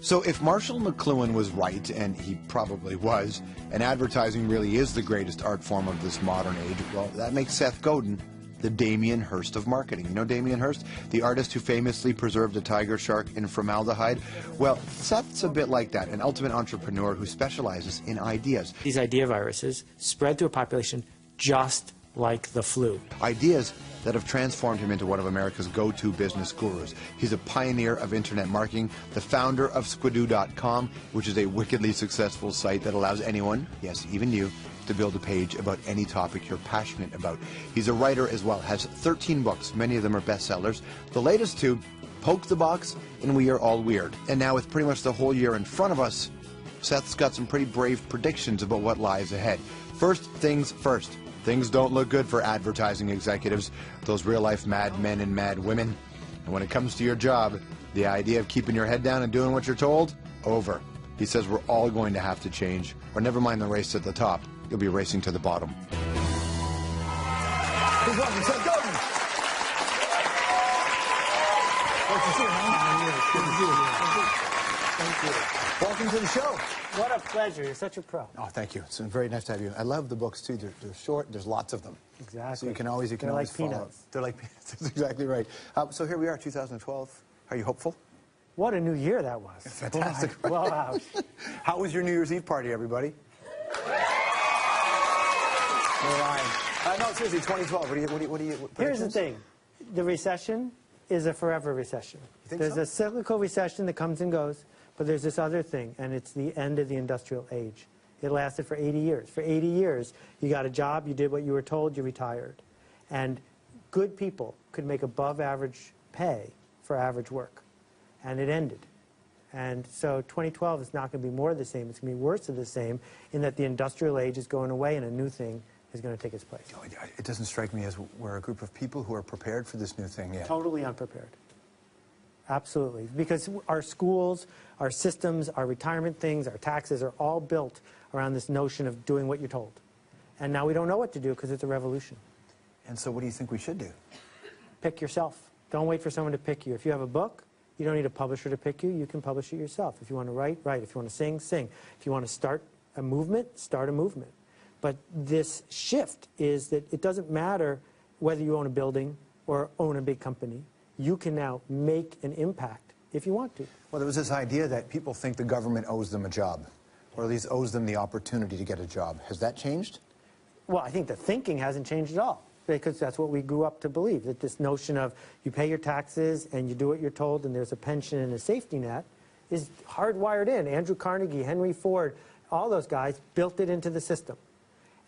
So if Marshall McLuhan was right, and he probably was, and advertising really is the greatest art form of this modern age, well, that makes Seth Godin the Damien Hirst of marketing. You know Damien Hirst? The artist who famously preserved a tiger shark in formaldehyde? Well, Seth's a bit like that, an ultimate entrepreneur who specializes in ideas. These idea viruses spread through a population just like the flu. Ideas that have transformed him into one of America's go-to business gurus. He's a pioneer of internet marketing, the founder of Squidoo.com, which is a wickedly successful site that allows anyone, yes, even you, to build a page about any topic you're passionate about. He's a writer as well, has 13 books, many of them are bestsellers. The latest two, Poke the Box and We Are All Weird. And now with pretty much the whole year in front of us, Seth's got some pretty brave predictions about what lies ahead. First things first. Things don't look good for advertising executives, those real-life mad men and mad women. And when it comes to your job, the idea of keeping your head down and doing what you're told, over. He says we're all going to have to change, or never mind the race at the top. You'll be racing to the bottom. Please welcome Seth Godin. Nice to see you, man. Good to see you. Thank you. Welcome to the show. What a pleasure. You're such a pro. Oh, thank you. It's very nice to have you. I love the books, too. They're short. There's lots of them. Exactly. So you can always They're always like follow. peanuts. They're like peanuts. That's exactly right. So here we are, 2012. Are you hopeful? What a new year that was. Fantastic. Boy, well, wow. How was your New Year's Eve party, everybody? No, seriously, 2012. What do you Here's the thing. The recession is a forever recession. You think There's so? a cyclical recession that comes and goes, but there's this other thing, and it's the end of the industrial age. It lasted for 80 years. For 80 years, you got a job, you did what you were told, you retired. And good people could make above average pay for average work. And it ended. And so 2012 is not going to be more of the same. It's going to be worse of the same in that the industrial age is going away and a new thing is going to take its place. It doesn't strike me as we're a group of people who are prepared for this new thing yet. Totally unprepared. Absolutely. Because our schools, our systems, our retirement things, our taxes are all built around this notion of doing what you're told. And now we don't know what to do because it's a revolution. And so what do you think we should do? Pick yourself. Don't wait for someone to pick you. If you have a book, you don't need a publisher to pick you. You can publish it yourself. If you want to write, write. If you want to sing, sing. If you want to start a movement, start a movement. But this shift is that it doesn't matter whether you own a building or own a big company. You can now make an impact if you want to. Well, there was this idea that people think the government owes them a job, or at least owes them the opportunity to get a job. Has that changed? Well, I think the thinking hasn't changed at all, because that's what we grew up to believe, that this notion of you pay your taxes and you do what you're told and there's a pension and a safety net is hardwired in. Andrew Carnegie, Henry Ford, all those guys built it into the system.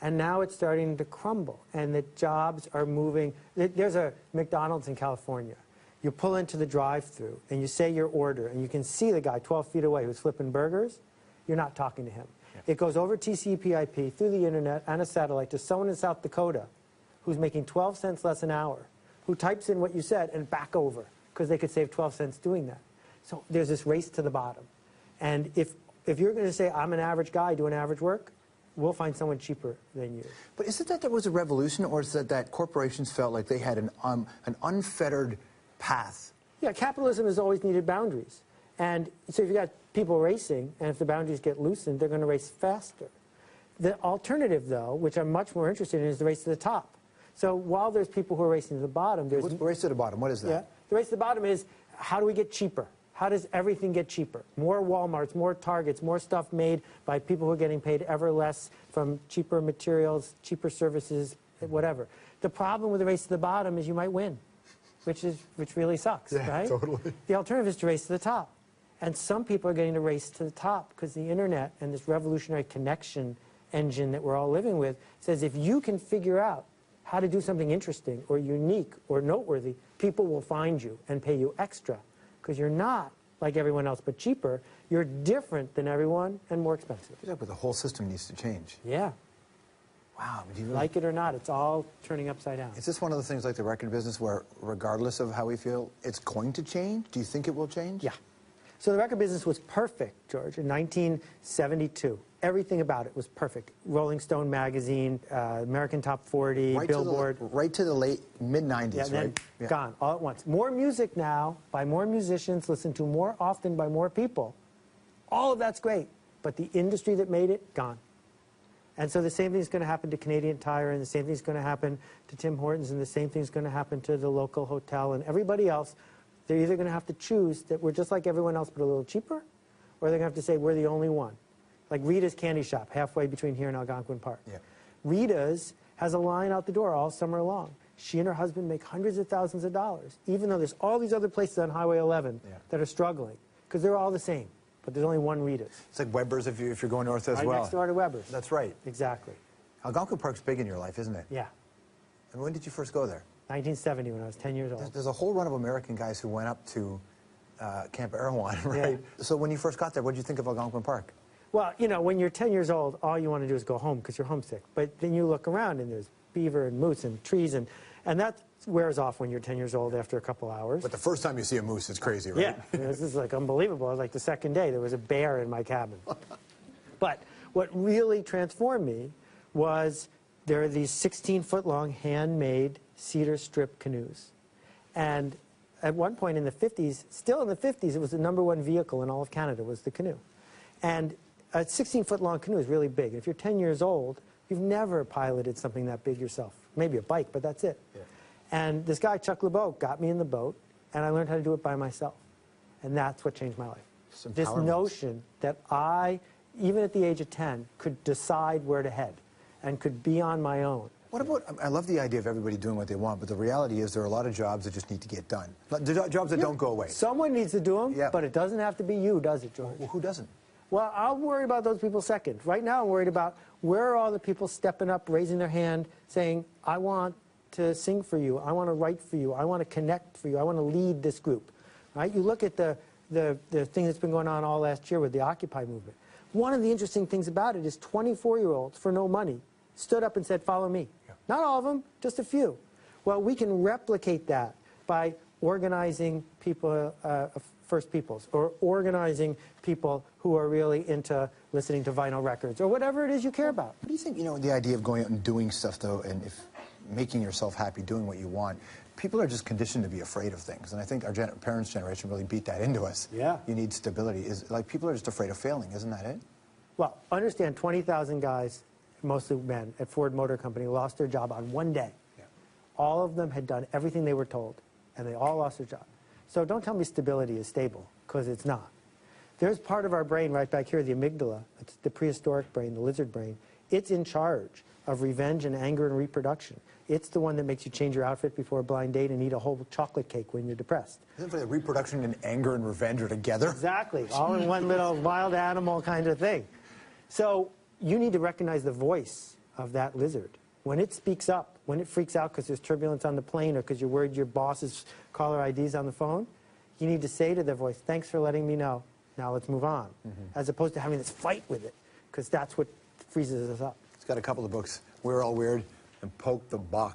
And now it's starting to crumble, and the jobs are moving. There's a McDonald's in California. You pull into the drive-thru, and you say your order, and you can see the guy 12 feet away who's flipping burgers. You're not talking to him. Yeah. It goes over TCP/IP, through the internet, and a satellite to someone in South Dakota who's making 12 cents less an hour, who types in what you said and back over, because they could save 12 cents doing that. So there's this race to the bottom. And if you're going to say, I'm an average guy doing average work, we'll find someone cheaper than you. But is it that there was a revolution, or is it that corporations felt like they had an unfettered path? Yeah, capitalism has always needed boundaries. And so if you've got people racing, and if the boundaries get loosened, they're going to race faster. The alternative, though, which I'm much more interested in, is the race to the top. So while there's people who are racing to the bottom, there's... Race to the bottom, what is that? Yeah, the race to the bottom is, how do we get cheaper? How does everything get cheaper? More Walmarts, more Targets, more stuff made by people who are getting paid ever less from cheaper materials, cheaper services, whatever. The problem with the race to the bottom is you might win, which really sucks, right? Totally. The alternative is to race to the top. And some people are getting to race to the top because the internet and this revolutionary connection engine that we're all living with says if you can figure out how to do something interesting or unique or noteworthy, people will find you and pay you extra. Because you're not like everyone else, but cheaper. You're different than everyone and more expensive. Yeah, but the whole system needs to change. Yeah. Wow. Do you really... Like it or not, it's all turning upside down. Is this one of the things like the record business where, regardless of how we feel, it's going to change? Do you think it will change? Yeah. So the record business was perfect, George, in 1972. Everything about it was perfect. Rolling Stone magazine, American Top 40, Billboard. Right to the late mid-90s, yeah, then right? Yeah. Gone, all at once. More music now, by more musicians, listened to more often by more people. All of that's great, but the industry that made it, gone. And so the same thing is going to happen to Canadian Tire, and the same thing is going to happen to Tim Hortons, and the same thing is going to happen to the local hotel and everybody else. They're either going to have to choose that we're just like everyone else but a little cheaper, or they're going to have to say we're the only one. Like Rita's Candy Shop, halfway between here and Algonquin Park. Yeah. Rita's has a line out the door all summer long. She and her husband make hundreds of thousands of dollars, even though there's all these other places on Highway 11 that are struggling, because they're all the same. But there's only one Rita's. It's like Weber's if you're going north as well. Right next door to Weber's. That's right. Exactly. Algonquin Park's big in your life, isn't it? Yeah. And when did you first go there? 1970, when I was 10 years old. There's a whole run of American guys who went up to Camp Erewhon, right? Yeah. So when you first got there, what did you think of Algonquin Park? Well, you know, when you're 10 years old, all you want to do is go home because you're homesick. But then you look around and there's beaver and moose and trees, and that wears off when you're 10 years old after a couple hours. But the first time you see a moose, it's crazy, right? Yeah, this is like unbelievable. Like the second day, there was a bear in my cabin. But what really transformed me was there are these 16-foot-long handmade cedar strip canoes. And at one point in the 50s, still in the 50s, it was the #1 vehicle in all of Canada was the canoe. And a 16-foot-long canoe is really big. If you're 10 years old, you've never piloted something that big yourself. Maybe a bike, but that's it. Yeah. And this guy, Chuck LeBeau, got me in the boat, and I learned how to do it by myself. And that's what changed my life. This notion that I, even at the age of 10, could decide where to head and could be on my own. What about, I love the idea of everybody doing what they want, but the reality is there are a lot of jobs that just need to get done. Jobs that don't go away. Someone needs to do them, but it doesn't have to be you, does it, George? Well, who doesn't? Well, I'll worry about those people second. Right now, I'm worried about where are all the people stepping up, raising their hand, saying, I want to sing for you, I want to write for you, I want to connect for you, I want to lead this group. Right? You look at the thing that's been going on all last year with the Occupy movement. One of the interesting things about it is 24-year-olds, for no money, stood up and said, follow me. Yeah. Not all of them, just a few. Well, we can replicate that by organizing people, First Peoples, or organizing people who are really into listening to vinyl records, or whatever it is you care about. What do you think, you know, the idea of going out and doing stuff, though, and making yourself happy, doing what you want, people are just conditioned to be afraid of things, and I think our parents' generation really beat that into us. Yeah. You need stability. Like, people are just afraid of failing, isn't that it? Well, understand 20,000 guys, mostly men, at Ford Motor Company lost their job on one day. Yeah. All of them had done everything they were told, and they all lost their job. So don't tell me stability is stable, because it's not. There's part of our brain right back here, the amygdala, it's the prehistoric brain, the lizard brain. It's in charge of revenge and anger and reproduction. It's the one that makes you change your outfit before a blind date and eat a whole chocolate cake when you're depressed. Isn't it like reproduction and anger and revenge are together? Exactly, all in one little wild animal kind of thing. So you need to recognize the voice of that lizard. When it speaks up, when it freaks out because there's turbulence on the plane or because you're worried your boss's caller ID's on the phone, you need to say to the voice, thanks for letting me know, now let's move on, as opposed to having this fight with it, because that's what freezes us up. It's got a couple of books, We're All Weird and Poke the Box.